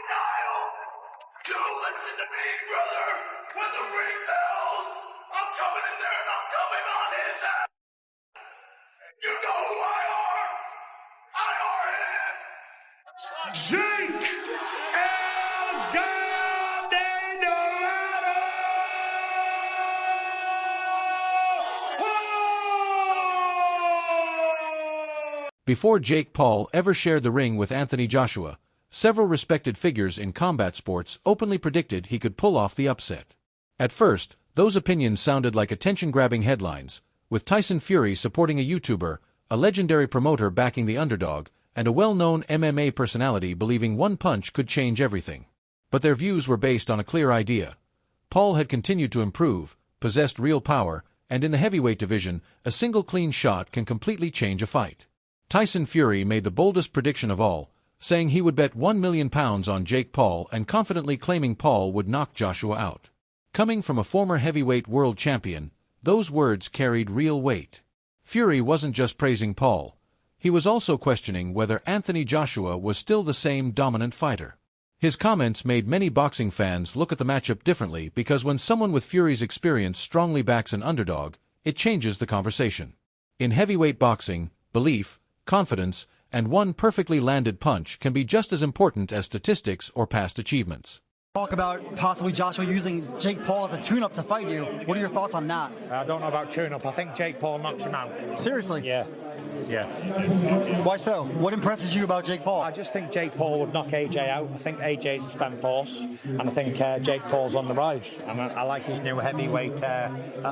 Kyle! You listen to me, brother! When the ring bells, I'm coming in there and I'm coming on his ass! You know who I are! I are him! Jake El Dorado! Before Jake Paul ever shared the ring with Anthony Joshua, several respected figures in combat sports openly predicted he could pull off the upset. At first, those opinions sounded like attention-grabbing headlines, with Tyson Fury supporting a YouTuber, a legendary promoter backing the underdog, and a well-known MMA personality believing one punch could change everything. But their views were based on a clear idea. Paul had continued to improve, possessed real power, and in the heavyweight division, a single clean shot can completely change a fight. Tyson Fury made the boldest prediction of all, saying he would bet £1 million on Jake Paul and confidently claiming Paul would knock Joshua out. Coming from a former heavyweight world champion, those words carried real weight. Fury wasn't just praising Paul. He was also questioning whether Anthony Joshua was still the same dominant fighter. His comments made many boxing fans look at the matchup differently because when someone with Fury's experience strongly backs an underdog, it changes the conversation. In heavyweight boxing, belief, confidence, and one perfectly landed punch can be just as important as statistics or past achievements. Talk about possibly Joshua using Jake Paul as a tune-up to fight you. What are your thoughts on that? I don't know about tune-up. I think Jake Paul knocks him out. Seriously? Yeah. Why so? What impresses you about Jake Paul? I just think Jake Paul would knock AJ out. I think AJ's a spent force, and I think Jake Paul's on the rise. And I like his new heavyweight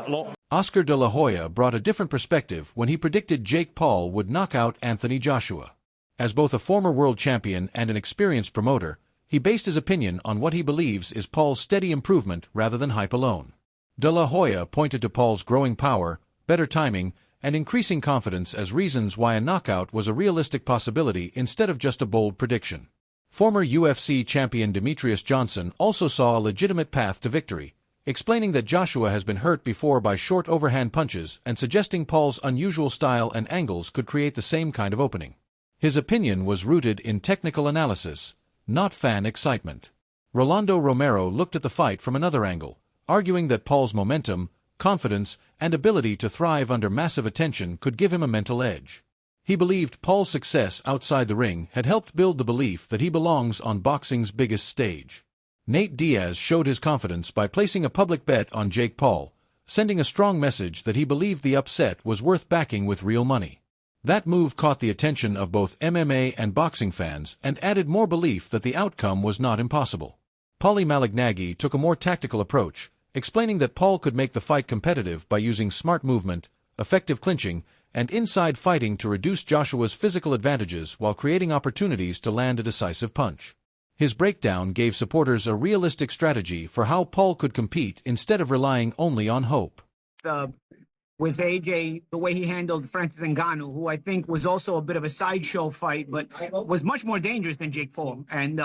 look. Oscar de la Hoya brought a different perspective when he predicted Jake Paul would knock out Anthony Joshua. As both a former world champion and an experienced promoter, he based his opinion on what he believes is Paul's steady improvement rather than hype alone. De la Hoya pointed to Paul's growing power, better timing, and increasing confidence as reasons why a knockout was a realistic possibility instead of just a bold prediction. Former UFC champion Demetrius Johnson also saw a legitimate path to victory, explaining that Joshua has been hurt before by short overhand punches and suggesting Paul's unusual style and angles could create the same kind of opening. His opinion was rooted in technical analysis, not fan excitement. Rolando Romero looked at the fight from another angle, arguing that Paul's momentum, confidence, and ability to thrive under massive attention could give him a mental edge. He believed Paul's success outside the ring had helped build the belief that he belongs on boxing's biggest stage. Nate Diaz showed his confidence by placing a public bet on Jake Paul, sending a strong message that he believed the upset was worth backing with real money. That move caught the attention of both MMA and boxing fans and added more belief that the outcome was not impossible. Paulie Malignaggi took a more tactical approach, explaining that Paul could make the fight competitive by using smart movement, effective clinching, and inside fighting to reduce Joshua's physical advantages while creating opportunities to land a decisive punch. His breakdown gave supporters a realistic strategy for how Paul could compete instead of relying only on hope. With AJ, the way he handled Francis Ngannou, who I think was also a bit of a sideshow fight, but was much more dangerous than Jake Paul. And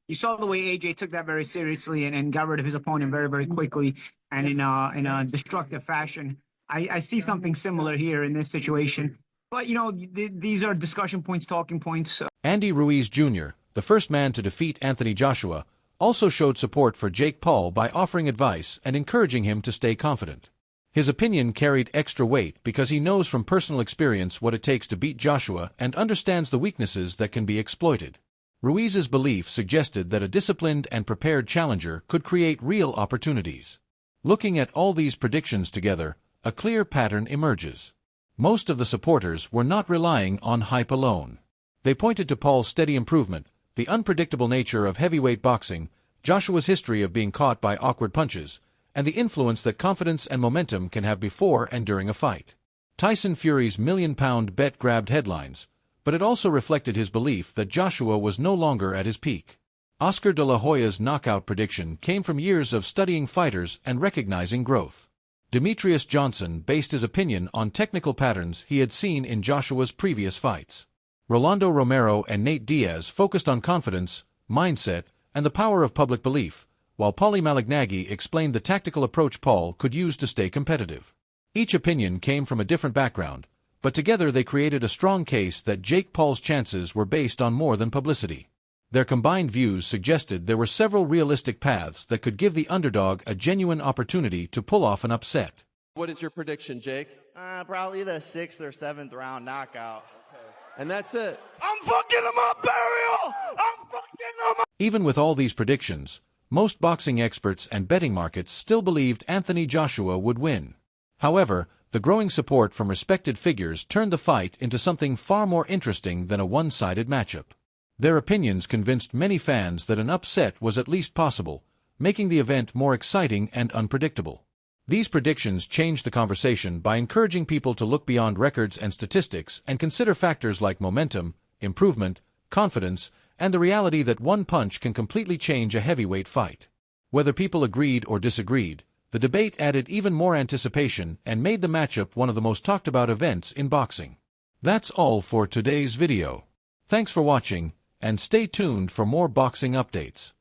you saw the way AJ took that very seriously and got rid of his opponent very, very quickly and in a destructive fashion. I see something similar here in this situation. But, you know, these are discussion points, talking points. Andy Ruiz Jr., the first man to defeat Anthony Joshua, also showed support for Jake Paul by offering advice and encouraging him to stay confident. His opinion carried extra weight because he knows from personal experience what it takes to beat Joshua and understands the weaknesses that can be exploited. Ruiz's belief suggested that a disciplined and prepared challenger could create real opportunities. Looking at all these predictions together, a clear pattern emerges. Most of the supporters were not relying on hype alone. They pointed to Paul's steady improvement, the unpredictable nature of heavyweight boxing, Joshua's history of being caught by awkward punches, and the influence that confidence and momentum can have before and during a fight. Tyson Fury's million-pound bet grabbed headlines, but it also reflected his belief that Joshua was no longer at his peak. Oscar de la Hoya's knockout prediction came from years of studying fighters and recognizing growth. Demetrius Johnson based his opinion on technical patterns he had seen in Joshua's previous fights. Rolando Romero and Nate Diaz focused on confidence, mindset, and the power of public belief, while Paulie Malignaggi explained the tactical approach Paul could use to stay competitive. Each opinion came from a different background, but together they created a strong case that Jake Paul's chances were based on more than publicity. Their combined views suggested there were several realistic paths that could give the underdog a genuine opportunity to pull off an upset. What is your prediction, Jake? Probably the 6th or 7th round knockout. And that's it. I'm fucking him up, Burial! I'm fucking him up! Even with all these predictions, most boxing experts and betting markets still believed Anthony Joshua would win. However, the growing support from respected figures turned the fight into something far more interesting than a one-sided matchup. Their opinions convinced many fans that an upset was at least possible, making the event more exciting and unpredictable. These predictions changed the conversation by encouraging people to look beyond records and statistics and consider factors like momentum, improvement, confidence, and the reality that one punch can completely change a heavyweight fight. Whether people agreed or disagreed, the debate added even more anticipation and made the matchup one of the most talked about events in boxing. That's all for today's video. Thanks for watching, and stay tuned for more boxing updates.